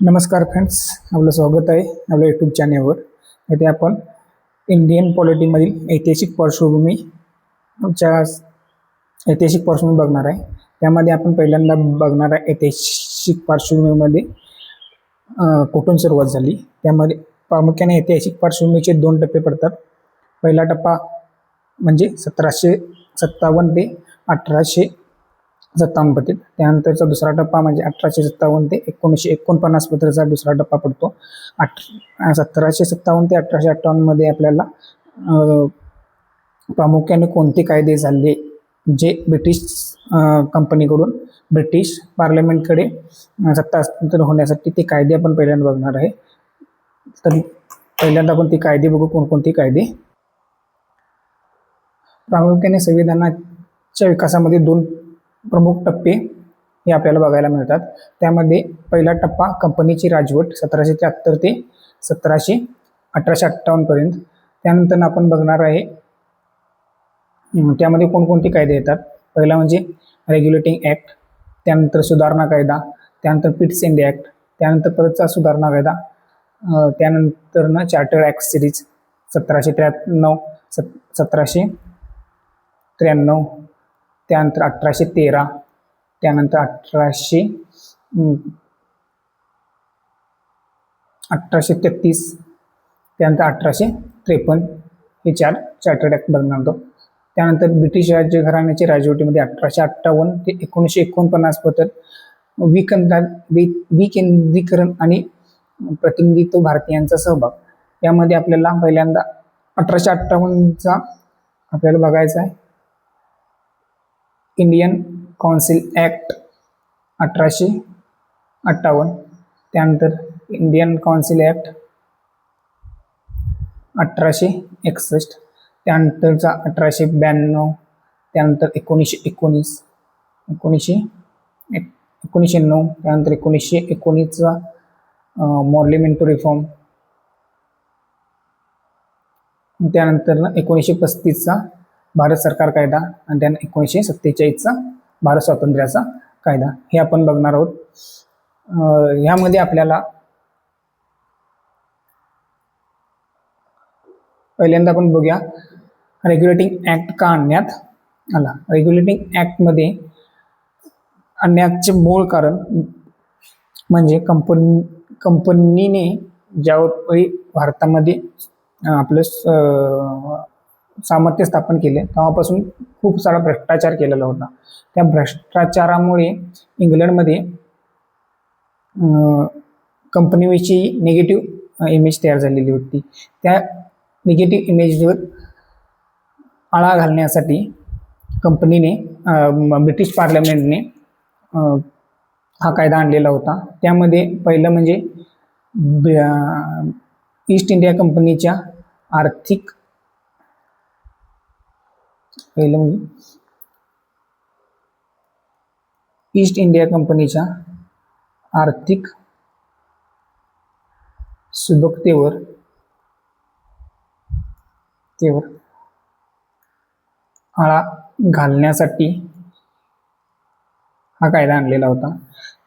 नमस्कार फ्रेंड्स, आपलं स्वागत आहे आपल्या यूट्यूब चॅनेलवर. येथे आपण इंडियन पॉलिटीमधील ऐतिहासिक पार्श्वभूमी बघणार आहे. त्यामध्ये आपण पहिल्यांदा बघणार आहे ऐतिहासिक पार्श्वभूमीमध्ये कुठून सुरुवात झाली. त्यामध्ये प्रामुख्याने ऐतिहासिक पार्श्वभूमीचे 2 टप्पे पडतात. पहिला टप्पा म्हणजे 1757 ते 1857 पर्यंत. त्यानंतरचा दुसरा टप्पा म्हणजे 1857 ते 1949 पर्यंतचा दुसरा टप्पा पडतो. 1757 ते 1858 मध्ये आपल्याला प्रामुख्याने कोणते कायदे झाले जे ब्रिटिश कंपनीकडून ब्रिटिश पार्लमेंटकडे सत्ता हस्तांतरण होण्यासाठी ते कायदे आपण पहिल्यांदा बघणार आहे. तर पहिल्यांदा आपण ते कायदे बघू. कोणकोणते कायदे. प्रामुख्याने संविधानाच्या विकासामध्ये 2 प्रमुख टप्पे हे आपल्याला बघायला मिळतात. त्यामध्ये पहिला टप्पा कंपनीची राजवट 1773 ते 1858 पर्यंत. त्यानंतर आपण बघणार आहे त्यामध्ये कोणकोणते कायदे येतात. पहिला म्हणजे रेग्युलेटिंग ॲक्ट, त्यानंतर सुधारणा कायदा, त्यानंतर पिट्स इंडिया ॲक्ट, त्यानंतर परतचा सुधारणा कायदा, त्यानंतर चार्टर ॲक्ट सिरीज 1793, 1793, त्यानंतर 1813, त्यानंतर 1833, त्यानंतर 1853 हे 4 चार्टर्ड ॲक्ट बघणार आहोत. त्यानंतर ब्रिटिश राज्य घराण्याच्या राजवटीमध्ये 1858 ते 1949 पर्यंत विकेंद्रीकरण आणि प्रतिनिधित्व भारतीयांचा सहभाग. यामध्ये आपल्याला पहिल्यांदा 1858चा आपल्याला बघायचा आहे. इंडियन काउन्सिल ॲक्ट 1858, त्यानंतर इंडियन काउन्सिल ॲक्ट 1861, त्यानंतरचा 1892, त्यानंतर 1919, 1909, त्यानंतर 1919चा मॉर्लिमेंटो रिफॉर्म, त्यानंतर 1935चा भारत सरकार कायदा आणि त्यानंतर 1947चा भारत स्वातंत्र्याचा कायदा हे आपण बघणार आहोत. ह्यामध्ये आपल्याला पहिल्यांदा आपण बघूया रेग्युलेटिंग ॲक्ट का आणण्यात आला. रेग्युलेटिंग ॲक्टमध्ये आणण्याचे मूळ कारण म्हणजे कंपनीने ज्यावेळी भारतामध्ये आपलं सामर्थ्य स्थापन केले तेव्हापासून खूप सारा भ्रष्टाचार केलेला होता. त्या भ्रष्टाचारामुळे इंग्लंडमध्ये कंपनीविषयी निगेटिव्ह इमेज तयार झालेली होती. त्या निगेटिव्ह इमेजवर आळा घालण्यासाठी ब्रिटिश पार्लमेंटने हा कायदा आणलेला होता. त्यामध्ये पहिलं म्हणजे ईस्ट इंडिया कंपनीच्या आर्थिक सुबकतेवर आळा घालण्यासाठी हा कायदा आणलेला होता.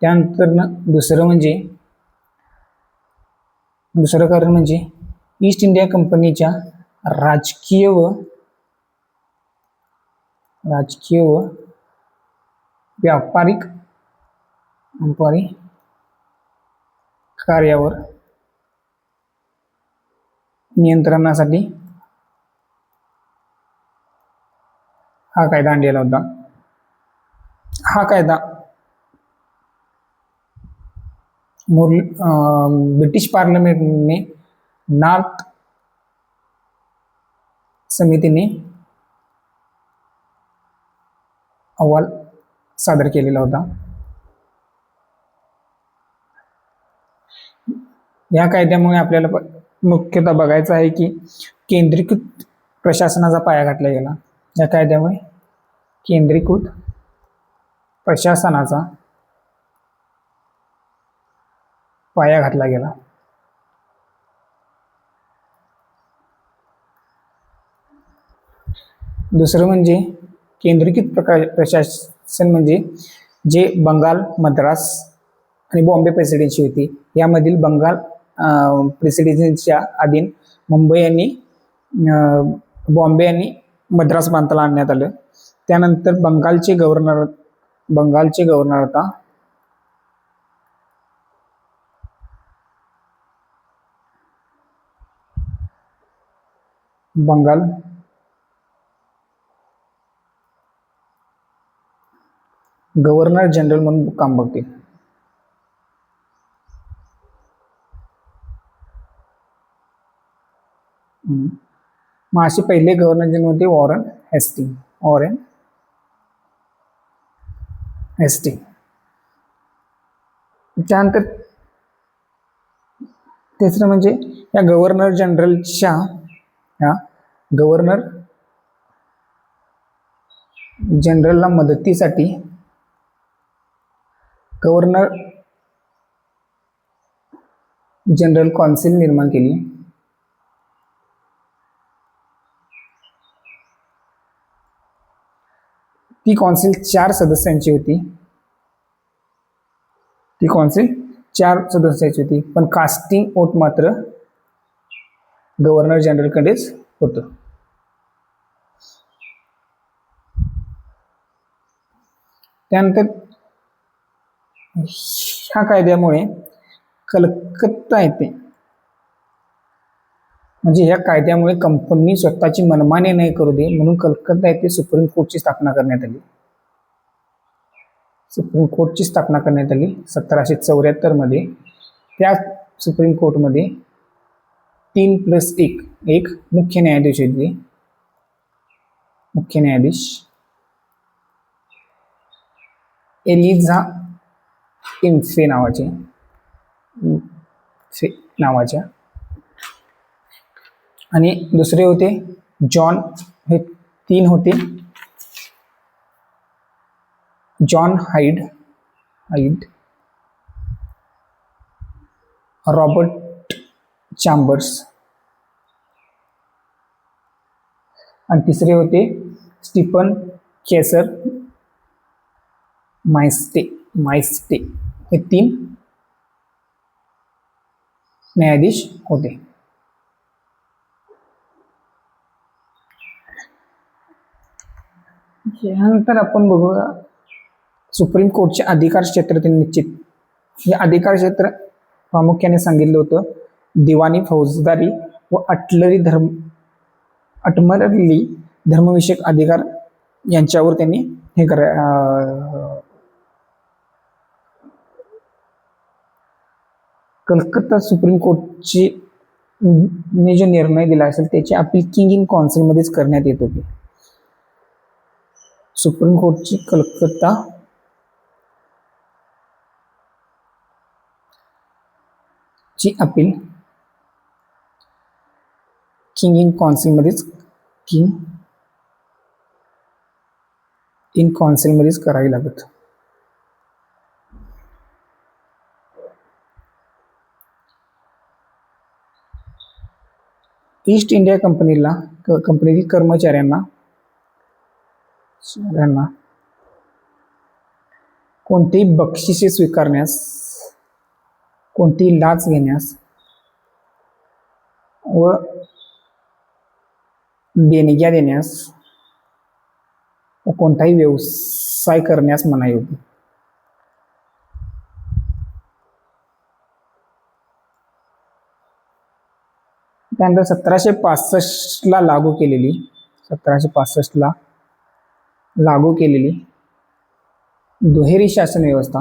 त्यानंतर दुसरं कारण म्हणजे ईस्ट इंडिया कंपनीच्या राजकीय व व्यापारिक कार्यावर नियंत्रणासाठी हा कायदा आणलेला होता. हा कायदा ब्रिटिश पार्लमेंटने नॉर्थ समितीने अहवाल सादर केलेला होता. या कायद्यामुळे आपल्याला मुख्यतः बघायचं आहे की केंद्रीकृत प्रशासनाचा पाया घातला गेला. या कायद्यामुळे केंद्रीकृत प्रशासनाचा पाया घातला गेला. दुसरं म्हणजे केंद्रीकृत प्रशासन म्हणजे जे बंगाल, मद्रास आणि बॉम्बे प्रेसिडेन्सी होती. यामधील बंगाल प्रेसिडेन्सीच्या अधीन मुंबई आणि बॉम्बे आणि मद्रास प्रांताला आणण्यात आलं. त्यानंतर बंगालचे गव्हर्नर होता बंगाल गव्हर्नर जनरल म्हणून काम बघतील. मग असे पहिले गव्हर्नर जनरल होते वॉरेन हेस्टिंग. त्यानंतर तिसरं म्हणजे या गव्हर्नर जनरलला मदतीसाठी गव्हर्नर जनरल कौन्सिल निर्माण केली. ती कौन्सिल 4 सदस्यांची होती. पण कास्टिंग वोट मात्र गव्हर्नर जनरलकडेच होतं. त्यानंतर ह्या कायद्यामुळे कलकत्ता येथे म्हणजे ह्या कायद्यामुळे कंपनी स्वतःची मनमानी नाही करू दे म्हणून कलकत्ता येथे सुप्रीम कोर्टची स्थापना करण्यात आली. 1774 मध्ये. त्या सुप्रीम कोर्टमध्ये 3+1 मुख्य न्यायाधीश होते. मुख्य न्यायाधीश एलिझा इम्फे नावाच्या आणि दुसरे होते जॉन. हे 3 होते जॉन हाईड, रॉबर्ट चॅम्बर्स आणि तिसरे होते स्टीफन केसर माइस्टे. हे 3 न्यायाधीश होते. यानंतर आपण बघूया सुप्रीम कोर्टचे अधिकार क्षेत्र निश्चित. हे अधिकार क्षेत्र प्रामुख्याने सांगितलं होतं दिवाणी, फौजदारी व अटमरली धर्मविषयक अधिकार यांच्यावर त्यांनी हे कलकत्ता सुप्रीम कोर्टची ने जो निर्णय दिला असेल त्याची अपील किंग इन काउन्सिलमध्येच करण्यात येत होती. सुप्रीम कोर्टची कलकत्ता ची अपील किंग इन काउन्सिलमध्येच करावी लागत. ईस्ट इंडिया कंपनीतील कर्मचाऱ्यांना कोणतेही बक्षिसे स्वीकारण्यास, कोणतीही लाच घेण्यास व देणग्या देण्यास व कोणताही व्यवसाय करण्यास मनाई होती. त्यानंतर 1765 लागू केलेली दुहेरी शासन व्यवस्था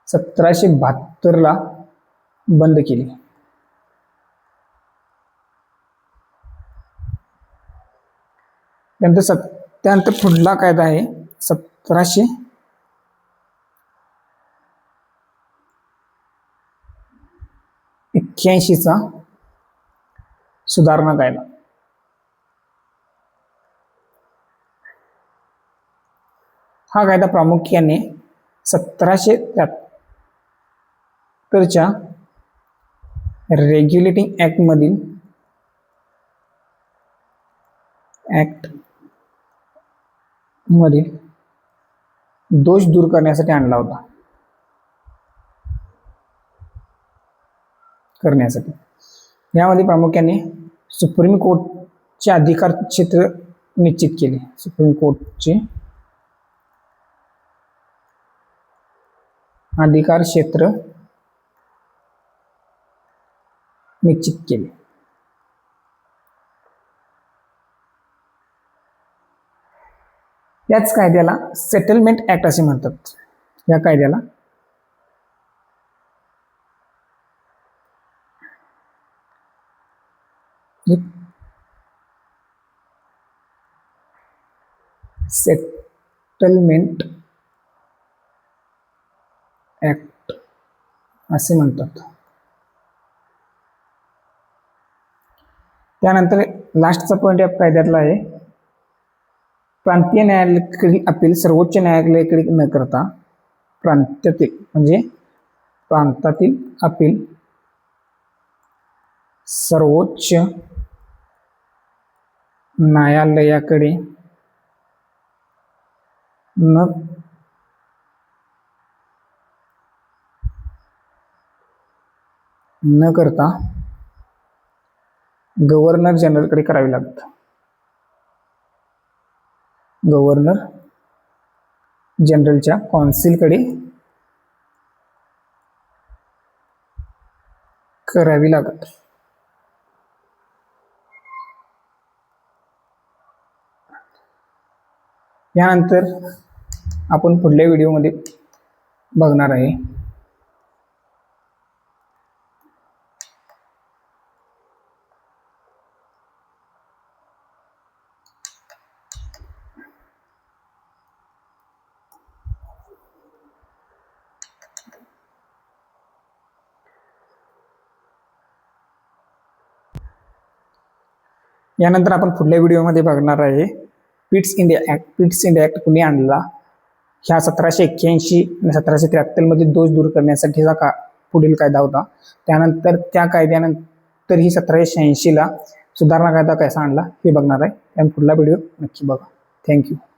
1772 बंद केली. त्यानंतर पुढला कायदा आहे 1781 सुधारणा कायदा. हा कायदा प्रामुख्याने 1773 रेग्युलेटिंग ऍक्ट मधील दोष दूर करण्यासाठी आणला होता. यामध्ये प्रामुख्याने सुप्रीम कोर्टचे अधिकार क्षेत्र निश्चित केले. सुप्रीम कोर्टचे अधिकार क्षेत्र निश्चित केले. याच कायद्याला सेटलमेंट ऍक्ट असे म्हणतात. या कायद्याला सेटलमेंट ऍक्ट असे म्हणतात. त्यानंतर लास्टचा पॉइंट या कायद्यातला आहे, प्रांतीय न्यायालयाकडील अपील सर्वोच्च न्यायालयाकडे न करता प्रांतातील अपील सर्वोच्च न्यायालयाकडे न करता गव्हर्नर जनरलकडे करावी लागतात. गव्हर्नर जनरलच्या कौन्सिलकडे करावी लागत. यानंतर आपण पुढल्या व्हिडिओमध्ये बघणार आहे पिट्स इंडिया ऍक्ट कुणी आणला. ह्या 1781 आणि 1773 मध्ये दोष दूर करण्यासाठीचा पुढील कायदा होता. त्यानंतर त्या कायद्यानंतर ही 1786 ला सुधारणा कायदा कसा आणला हे बघणार आहे. आणि पुढला व्हिडिओ नक्की बघा. थँक्यू.